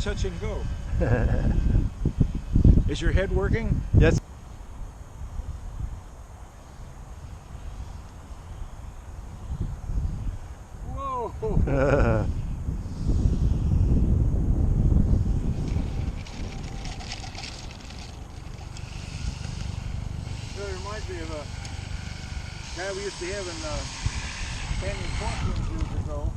touch and go. Is your head working? Yes. Whoa! It reminds me of a guy we used to have in Canyon Fork years ago.